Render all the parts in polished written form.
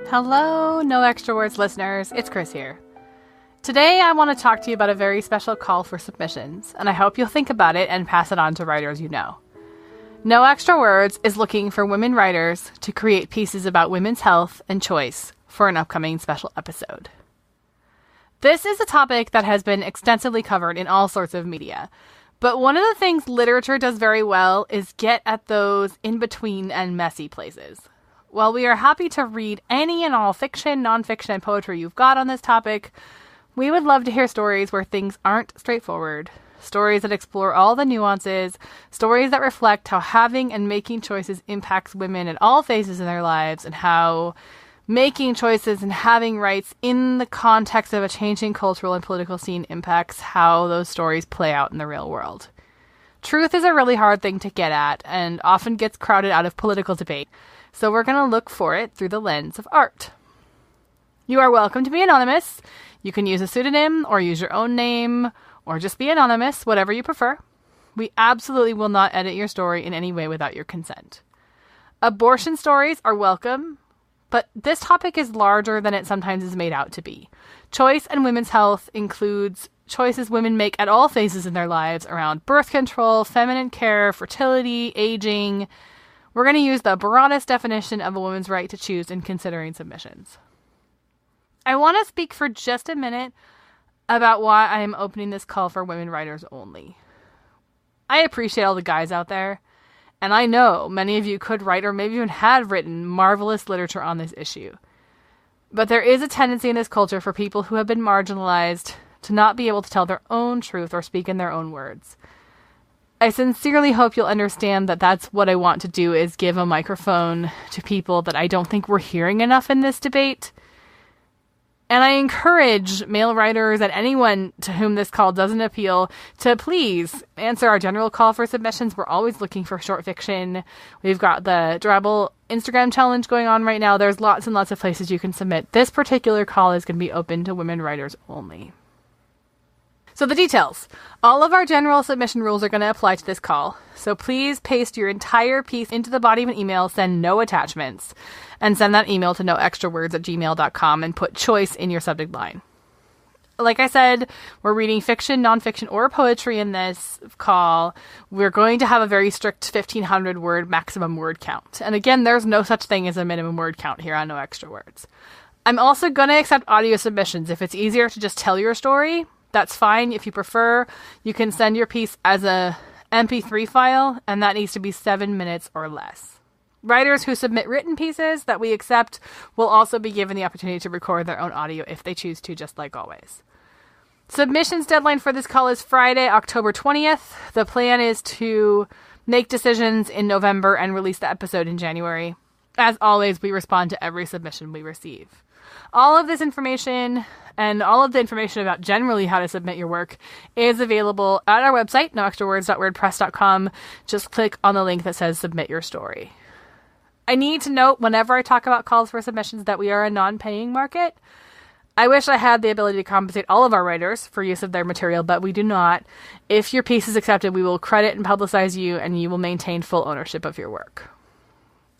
Hello, No Extra Words listeners. It's Chris here. Today I want to talk to you about a very special call for submissions, and I hope you'll think about it and pass it on to writers you know. No Extra Words is looking for women writers to create pieces about women's health and choice for an upcoming special episode. This is a topic that has been extensively covered in all sorts of media, but one of the things literature does very well is get at those in-between and messy places. While we are happy to read any and all fiction, nonfiction, and poetry you've got on this topic, we would love to hear stories where things aren't straightforward, stories that explore all the nuances, stories that reflect how having and making choices impacts women at all phases in their lives, and how making choices and having rights in the context of a changing cultural and political scene impacts how those stories play out in the real world. Truth is a really hard thing to get at and often gets crowded out of political debate, so we're going to look for it through the lens of art. You are welcome to be anonymous. You can use a pseudonym or use your own name or just be anonymous, whatever you prefer. We absolutely will not edit your story in any way without your consent. Abortion stories are welcome, but this topic is larger than it sometimes is made out to be. Choice and women's health includes choices women make at all phases in their lives around birth control, feminine care, fertility, aging. We're going to use the broadest definition of a woman's right to choose in considering submissions. I want to speak for just a minute about why I am opening this call for women writers only. I appreciate all the guys out there, and I know many of you could write or maybe even had written marvelous literature on this issue. But there is a tendency in this culture for people who have been marginalized to not be able to tell their own truth or speak in their own words. I sincerely hope you'll understand that that's what I want to do, is give a microphone to people that I don't think we're hearing enough in this debate. And I encourage male writers and anyone to whom this call doesn't appeal to please answer our general call for submissions. We're always looking for short fiction. We've got the Drabble Instagram challenge going on right now. There's lots and lots of places you can submit. This particular call is going to be open to women writers only. So the details. All of our general submission rules are going to apply to this call. So please paste your entire piece into the body of an email, send no attachments, and send that email to noextrawords@gmail.com and put choice in your subject line. Like I said, we're reading fiction, nonfiction, or poetry in this call. We're going to have a very strict 1,500 word maximum word count. And again, there's no such thing as a minimum word count here on No Extra Words. I'm also going to accept audio submissions. If it's easier to just tell your story, that's fine. If you prefer, you can send your piece as a MP3 file, and that needs to be 7 minutes or less. Writers who submit written pieces that we accept will also be given the opportunity to record their own audio if they choose to, just like always. Submissions deadline for this call is Friday, October 20th. The plan is to make decisions in November and release the episode in January. As always, we respond to every submission we receive. All of this information and all of the information about generally how to submit your work is available at our website, noextrawords.wordpress.com. Just click on the link that says submit your story. I need to note whenever I talk about calls for submissions that we are a non-paying market. I wish I had the ability to compensate all of our writers for use of their material, but we do not. If your piece is accepted, we will credit and publicize you, and you will maintain full ownership of your work.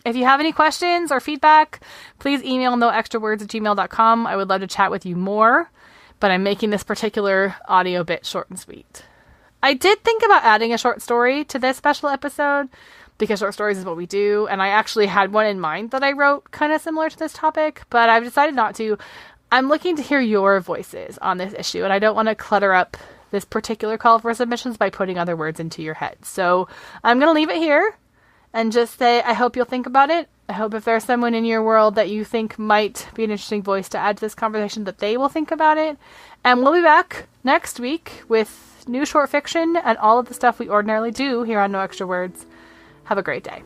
If you have any questions or feedback, please email noextrawords@gmail.com. I would love to chat with you more, but I'm making this particular audio bit short and sweet. I did think about adding a short story to this special episode, because short stories is what we do, and I actually had one in mind that I wrote kind of similar to this topic, but I've decided not to. I'm looking to hear your voices on this issue, and I don't want to clutter up this particular call for submissions by putting other words into your head. So I'm going to leave it here and just say I hope you'll think about it. I hope if there's someone in your world that you think might be an interesting voice to add to this conversation, that they will think about it. And we'll be back next week with new short fiction and all of the stuff we ordinarily do here on No Extra Words. Have a great day.